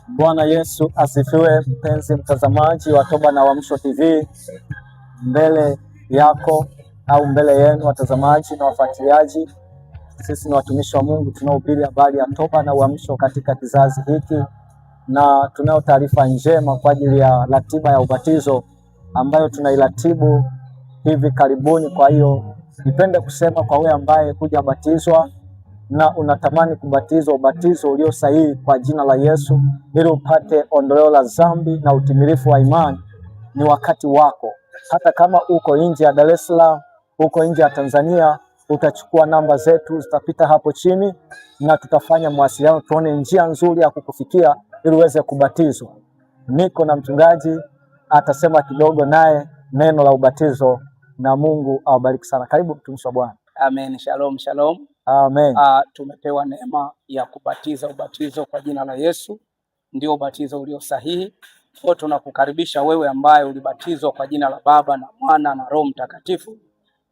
Bwana Yesu asifiwe. Mpenzi mtazamaji wa Toba na Uamsho TV, mbele yako au mbele yenu watazamaji na wafuatiliaji, sisi ni watumishi wa Mungu tunaohubiri habari ya toba na uamsho katika kizazi hiki, na tunayo taarifa njema kwa ajili ya ratiba ya ubatizo ambayo tunairatibu hivi karibuni. Kwa hiyo nipende kusema kwa wewe ambaye hujabatizwa na unatamani kubatizwa ubatizo ulio sahihi kwa jina la Yesu ili upate ondoleo la dhambi na utimilifu wa imani, ni wakati wako. Hata kama uko nje ya Dar es Salaam, uko nje ya Tanzania, utachukua namba zetu zitapita hapo chini na tutafanya mawasiliano, tuone njia nzuri ya kukufikia ili uweze kubatizwa. Niko na mchungaji atasema kidogo naye neno la ubatizo, na Mungu awabariki sana. Karibu mtumishi wa Bwana. Amen. Shalom, shalom. Amen. Tumepewa neema ya kubatiza ubatizo kwa jina la Yesu, ndio ubatizo ulio sahihi. Kwa tunakukaribisha wewe ambaye ulibatizwa kwa jina la Baba na Mwana na Roho Mtakatifu.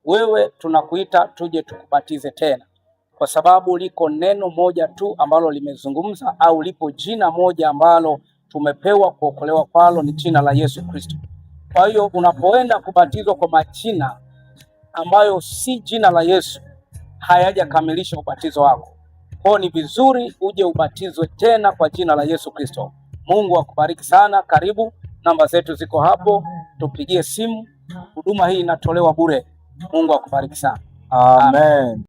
Wewe tunakuita tuje tukubatize tena, kwa sababu liko neno moja tu ambalo limezungumza, au lipo jina moja ambalo tumepewa kuokolewa kwalo, ni jina la Yesu Kristo. Kwa hiyo unapoenda kubatizwa kwa majina ambayo si jina la Yesu, hayajakamilisha ubatizo wako. Kwa ni vizuri uje ubatizwe tena kwa jina la Yesu Kristo. Mungu akubariki sana. Karibu, namba zetu ziko hapo, tupigie simu. Huduma hii inatolewa bure. Mungu akubariki sana. Amen.